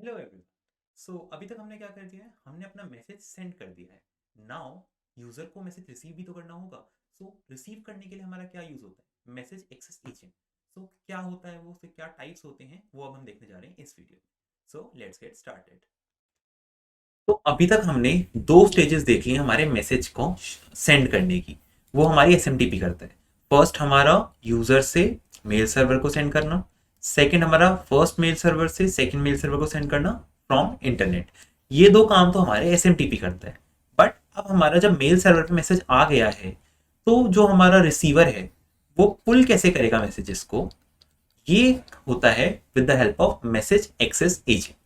Hello everyone. सो अभी तक हमने क्या कर दिया है, हमने अपना मैसेज सेंड कर दिया है। नाउ यूजर को मैसेज रिसीव भी तो करना होगा। सो रिसीव करने के लिए हमारा क्या यूज होता है, मैसेज एक्सेस एजेंट। सो क्या होता है वो, फिर क्या टाइप्स होते हैं, वो अब हम देखने जा रहे हैं इस वीडियो में। So let's get started. तो अभी तक हमने दो स्टेजेस देख लिए हमारे मैसेज को सेंड करने की। वो हमारी एसएमटीपी करता है। फर्स्ट हमारा यूजर से मेल सर्वर को सेंड करना। सेकंड हमारा फर्स्ट मेल सर्वर से सेकंड मेल सर्वर को सेंड करना फ्रॉम इंटरनेट। ये दो काम तो हमारे एसएमटीपी करता है। बट अब हमारा जब मेल सर्वर पे मैसेज आ गया है, तो जो हमारा रिसीवर है वो पुल कैसे करेगा मैसेजेस को। ये होता है with the help of message access agent.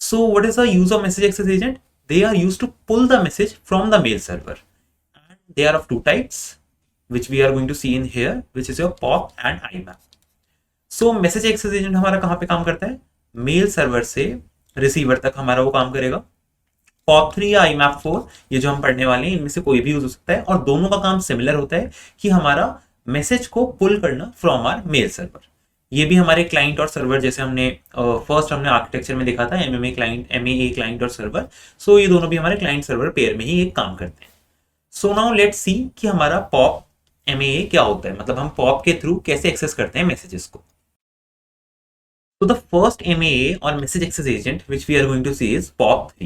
So what is the use of message access agent? They are used to pull the message from the mail server. And they are of two types, which we are going to see in here, which is your POP and IMAP. So message access agent हमारा कहाँ पे काम करता है? Mail server से receiver तक हमारा वो काम करेगा। पॉप 3 या IMAP 4, ये जो हम पढ़ने वाले हैं, इनमें से कोई भी यूज हो सकता है, और दोनों का काम सिमिलर होता है कि हमारा मैसेज को पुल करना फ्रॉम आर मेल सर्वर। ये भी हमारे क्लाइंट और सर्वर, जैसे हमने फर्स्ट हमने आर्किटेक्चर में देखा था, एमएए क्लाइंट और सर्वर। सो ये दोनों भी हमारे क्लाइंट सर्वर पेयर में ही एक काम करते हैं। सो नाउ लेट्स सी कि हमारा पॉप एमएए क्या होता है, मतलब हम पॉप के थ्रू कैसे एक्सेस करते हैं मैसेजेस को। So the first MAA or message access agent which we are going to see is POP3.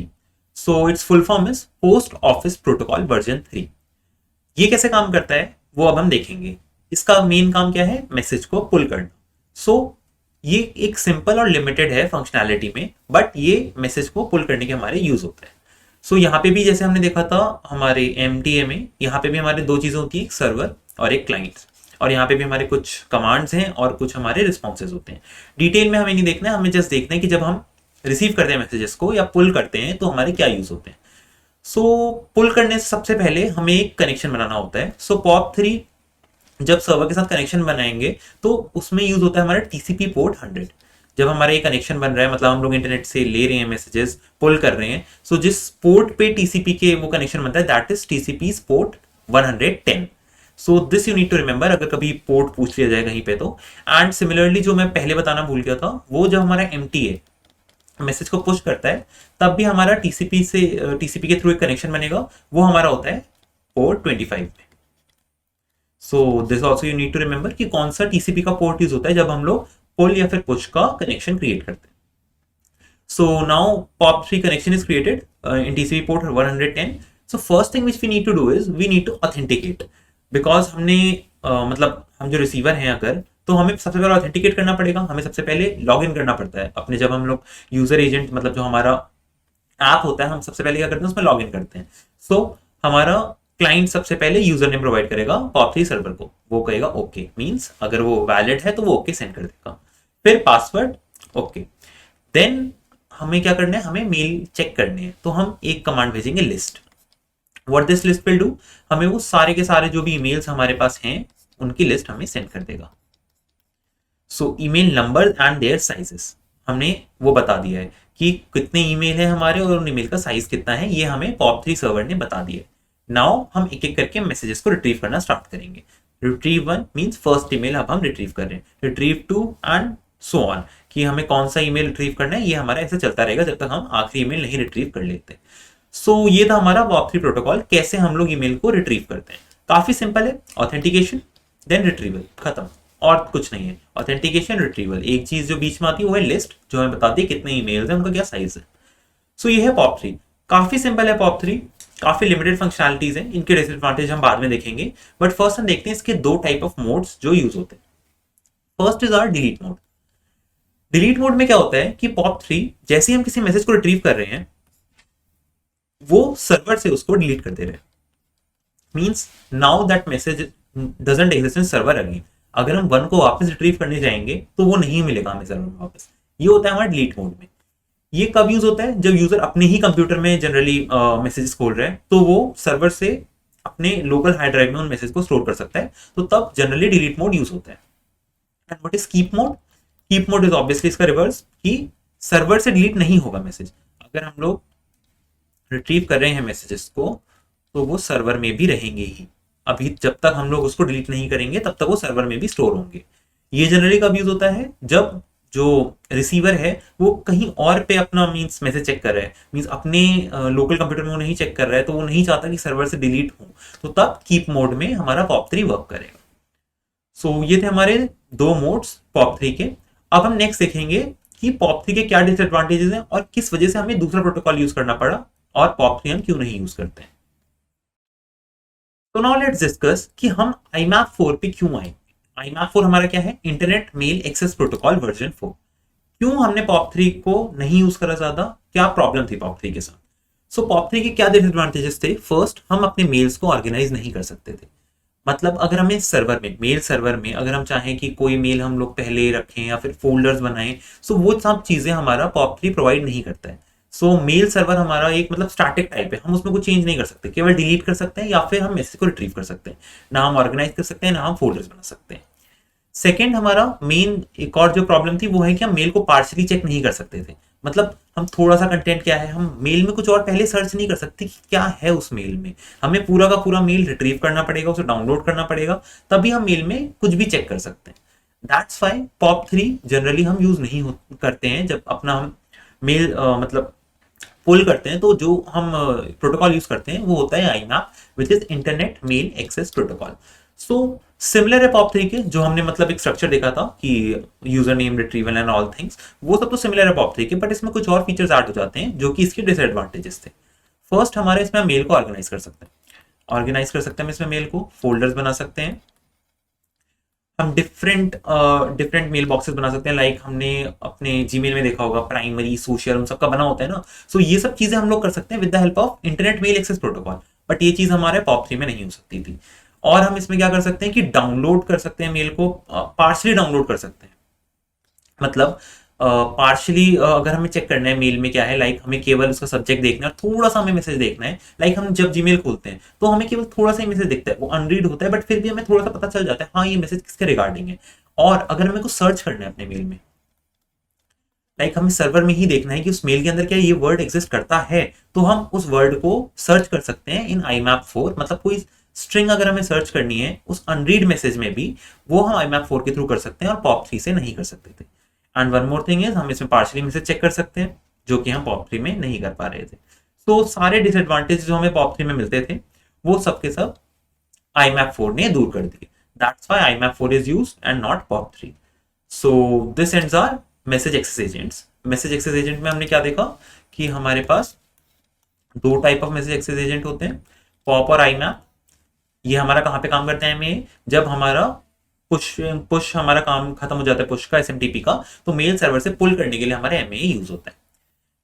So its full form is Post Office Protocol version 3. ये कैसे काम करता है वो अब हम देखेंगे। इसका मेन काम क्या है, मैसेज को पुल करना। ये एक सिंपल और लिमिटेड है फंक्शनैलिटी में, बट ये मैसेज को पुल करने के हमारे यूज होता है। यहाँ पे भी जैसे हमने देखा था हमारे एमटीए में, यहाँ पे भी हमारे दो चीजें होती है, एक सर्वर और एक क्लाइंट। और यहाँ पे भी हमारे कुछ कमांड्स हैं और कुछ हमारे रिस्पॉन्सेज होते हैं। डिटेल में हमें नहीं देखना है, हमें जस्ट देखना है कि जब हम रिसीव करते हैं मैसेजेस को या पुल करते हैं तो हमारे क्या यूज होते हैं। पुल करने से सबसे पहले हमें एक कनेक्शन बनाना होता है। पॉप 3 जब सर्वर के साथ कनेक्शन बनाएंगे तो उसमें यूज होता है हमारा टीसीपी पोर्ट 100। जब हमारा ये कनेक्शन बन रहा है, मतलब हम लोग इंटरनेट से ले रहे हैं मैसेजेस, पुल कर रहे हैं, जिस पोर्ट पे टीसीपी के वो कनेक्शन बनता है, that is TCP port 110। This you need to remember, अगर कभी पोर्ट पूछ लिया जाए कहीं पे तो। एंड सिमिलरली जो मैं पहले बताना भूल गया था, वो जब हमारा एमटीए मैसेज को पुश करता है, तब भी हमारा टीसीपी के थ्रू एक कनेक्शन बनेगा, वो हमारा होता है पोर्ट 25 पे। This also you need to remember कि कौन सा टीसीपी का पोर्ट यूज होता है जब हम लोग पुल या फिर पुश का कनेक्शन क्रिएट करते हैं। Now POP3 connection is created in TCP port 110. First thing which we need to do is we need to authenticate, because हमने मतलब हम जो रिसीवर हैं, अगर तो हमें सबसे पहले ऑथेंटिकेट करना पड़ेगा। हमें सबसे पहले लॉग इन करना पड़ता है अपने, जब हम लोग यूजर एजेंट, मतलब जो हमारा ऐप होता है, हम सबसे पहले क्या करते हैं, उसमें लॉग इन करते हैं। हमारा क्लाइंट सबसे पहले यूजर नेम प्रोवाइड करेगा POP3 सर्वर को, वो कहेगा ओके, मींस अगर वो वैलिड है तो वो ओके सेंड कर देगा। फिर पासवर्ड ओके। देन हमें क्या करना है, हमें मेल चेक करने हैं, तो हम एक कमांड भेजेंगे list. What this list will do, हमें वो सारे के सारे जो भी ईमेल्स हमारे पास हैं उनकी लिस्ट हमें सेंड कर देगा। Email number and their sizes, हमने वो बता दिया है कि कितने ईमेल है हमारे और उन ईमेल का साइज कितना है, ये हमें POP3 सर्वर ने बता दिया है। नाउ हम एक एक करके मैसेजेस को रिट्रीव करना स्टार्ट करेंगे। रिट्रीव 1 मींस फर्स्ट ईमेल अब हम रिट्रीव कर रहे हैं, रिट्रीव 2 एंड सो ऑन, कि हमें कौन सा ईमेल रिट्रीव करना है, ये हमारा ऐसे चलता रहेगा जब तक हम आखिरी ईमेल नहीं रिट्रीव कर लेते। ये था हमारा POP3 प्रोटोकॉल, कैसे हम लोग ईमेल को रिट्रीव करते हैं। काफी सिंपल है, ऑथेंटिकेशन देन रिट्रीवल, खत्म, और कुछ नहीं है। ऑथेंटिकेशन रिट्रीवल, एक चीज जो बीच में आती है वो है लिस्ट, जो हमें बताती है कितने ईमेल्स हैं, उनका क्या साइज है। ये है POP3, काफी सिंपल है POP3, काफी लिमिटेड फंक्शनैलिटीज हैं, इनके डिसएडवांटेज हम बाद में देखेंगे। बट फर्स्ट हम देखते हैं इसके दो टाइप ऑफ मोड्स जो यूज होते हैं। First is our delete mode. Delete mode में क्या होता है कि POP3 जैसे ही हम किसी मैसेज को रिट्रीव कर रहे हैं, वो सर्वर से उसको डिलीट कर दे रहे हैं। Means now that message doesn't exist in server again. अगर हम 1 को वापस रिट्रीव करने जाएंगे तो वो नहीं मिलेगा हमें सर्वर में वापस। ये होता है हमारा डिलीट मोड में। ये कब यूज होता है, जब यूजर अपने ही कंप्यूटर में जनरली मैसेजेस खोल रहे हैं, तो वो सर्वर से अपने लोकल हार्ड ड्राइव में उन मैसेज को स्टोर कर सकता है, तो तब जनरली डिलीट मोड यूज होता है। And what is keep mode? Keep mode is obviously इसका रिवर्स, कि सर्वर से डिलीट नहीं होगा मैसेज। अगर हम लोग रिट्रीव कर रहे हैं मैसेजेस को, तो वो सर्वर में भी रहेंगे ही। अभी जब तक हम लोग उसको डिलीट नहीं करेंगे तब तक वो सर्वर में भी स्टोर होंगे। ये जनरली कब यूज होता है, जब जो रिसीवर है वो कहीं और पे अपना मीन्स मैसेज चेक कर रहा है, मीन्स अपने लोकल कंप्यूटर में वो नहीं चेक कर रहा है, तो वो नहीं चाहता कि सर्वर से डिलीट हो, तो तब कीप मोड में हमारा POP3 वर्क करेगा। सो ये थे हमारे दो मोड्स POP3 के। अब हम नेक्स्ट देखेंगे कि POP3 के क्या डिसएडवांटेजेस हैं और किस वजह से हमें दूसरा प्रोटोकॉल यूज करना पड़ा और POP3 हम क्यों नहीं यूज करते हैं। तो नाउ लेट्स डिस्कस कि हम IMAP4 पे क्यों आए। IMAP4 हमारा क्या है, internet mail access protocol version 4। क्यों हमने POP3 को नहीं यूज करा ज्यादा, क्या प्रॉब्लम थी POP3 के साथ। सो POP3 के क्या डिसएडवांटेजेस थे। फर्स्ट, हम अपने मेल्स को ऑर्गेनाइज नहीं कर सकते थे। मतलब अगर हमें सर्वर में, मेल सर्वर में अगर हम चाहें कि कोई मेल हम लोग पहले रखें या फिर फोल्डर्स बनाएं, सो वो सब चीजें हमारा POP3 प्रोवाइड नहीं करता है। सो मेल सर्वर हमारा एक मतलब स्टैटिक टाइप है, हम उसमें कुछ चेंज नहीं कर सकते, केवल डिलीट कर सकते हैं या फिर हम मैसेज को रिट्रीव कर सकते हैं। ना हम ऑर्गेनाइज कर सकते हैं, ना हम फोल्डर्स बना सकते हैं। सेकेंड, हमारा मेन एक और जो प्रॉब्लम थी वो है कि हम मेल को पार्शली चेक नहीं कर सकते थे। मतलब हम थोड़ा सा कंटेंट क्या है, हम मेल में कुछ और पहले सर्च नहीं कर सकते कि क्या है उस मेल में। हमें पूरा का पूरा मेल रिट्रीव करना पड़ेगा, उसे डाउनलोड करना पड़ेगा, तभी हम मेल में कुछ भी चेक कर सकते हैं। दैट्स वाई POP3 जनरली हम यूज नहीं करते हैं। जब अपना हम मेल मतलब पुल करते हैं, तो जो हम प्रोटोकॉल यूज करते हैं वो होता है IMAP, which is internet mail access protocol. So similar है POP3 के, जो हमने मतलब एक स्ट्रक्चर देखा था कि user name retrieval and all things, वो सब तो सिमिलर है POP3 के, बट इसमें कुछ और फीचर्स ऐड हो जाते हैं जो कि इसके डिसएडवांटेजेस थे। फर्स्ट, हमारे इसमें मेल को ऑर्गेनाइज कर सकते हैं, हम इसमें मेल को फोल्डर्स बना सकते हैं, हम डिफरेंट डिफरेंट मेल बॉक्सेस बना सकते हैं। लाइक हमने अपने जीमेल में देखा होगा प्राइमरी, सोशल, उन सबका बना होता है ना। सो ये सब चीजें हम लोग कर सकते हैं with the help of internet mail access protocol, but ये चीज हमारे POP3 में नहीं हो सकती थी। और हम इसमें क्या कर सकते हैं कि डाउनलोड कर सकते हैं मेल को, पार्शली डाउनलोड कर सकते हैं। मतलब पार्शली अगर हमें चेक करना है मेल में क्या है, लाइक हमें केवल उसका सब्जेक्ट देखना है, थोड़ा सा हमें मैसेज देखना है। लाइक हम जब जीमेल खोलते हैं तो हमें केवल थोड़ा सा ही मैसेज दिखता है, वो अनरीड होता है, बट फिर भी हमें थोड़ा सा पता चल जाता है हाँ ये मैसेज किसके रिगार्डिंग है। और अगर हमें कुछ सर्च करना है अपने मेल में, लाइक हमें सर्वर में ही देखना है कि उस मेल के अंदर क्या ये वर्ड एग्जिस्ट करता है, तो हम उस वर्ड को सर्च कर सकते हैं इन IMAP4। मतलब कोई स्ट्रिंग अगर हमें सर्च करनी है उस अनरीड मैसेज में भी, वो हम IMAP4 के थ्रू कर सकते हैं और POP3 से नहीं कर सकते थे। And one more thing is, हम इसमें पार्शली मैसेज चेक कर सकते हैं, जो कि हम POP3 में नहीं कर पा रहे थे। तो सारे डिसएडवांटेज जो हमें POP3 में मिलते थे, वो सब के सब IMAP4 ने दूर कर दिए। That's why IMAP4 is used and not POP3। So this ends our message access agents. Message access agent में हमने क्या देखा कि हमारे पास दो type of message access agent होते हैं, POP और IMAP। ये हमारा कहाँ पे काम करते हैं, हमें जब हमारा पुश पुश हमारा काम खत्म हो जाता है, पुश का, SMTP का, तो मेल सर्वर से पुल करने के लिए हमारे MAE यूज होता है।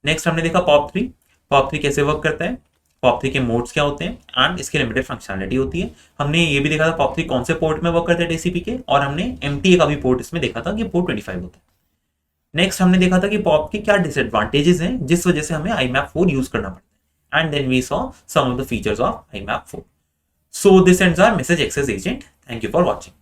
नेक्स्ट हमने देखा POP3। POP3 कैसे वर्क करता है, POP3 के मोड्स क्या होते हैं एंड इसकी लिमिटेड फंक्शनलिटी होती है। हमने ये भी देखा था POP3 कौन से पोर्ट में वर्क करता है TCP के, और हमने MTA का भी पोर्ट इसमें देखा था कि पोर्ट 25 होता है। नेक्स्ट हमने देखा था कि POP के क्या डिसएडवांटेजेस हैं जिस वजह से हमें IMAP4 यूज करना पड़ता है, and then we saw some of the features of IMAP4। So this ends our message access agent. Thank you for watching.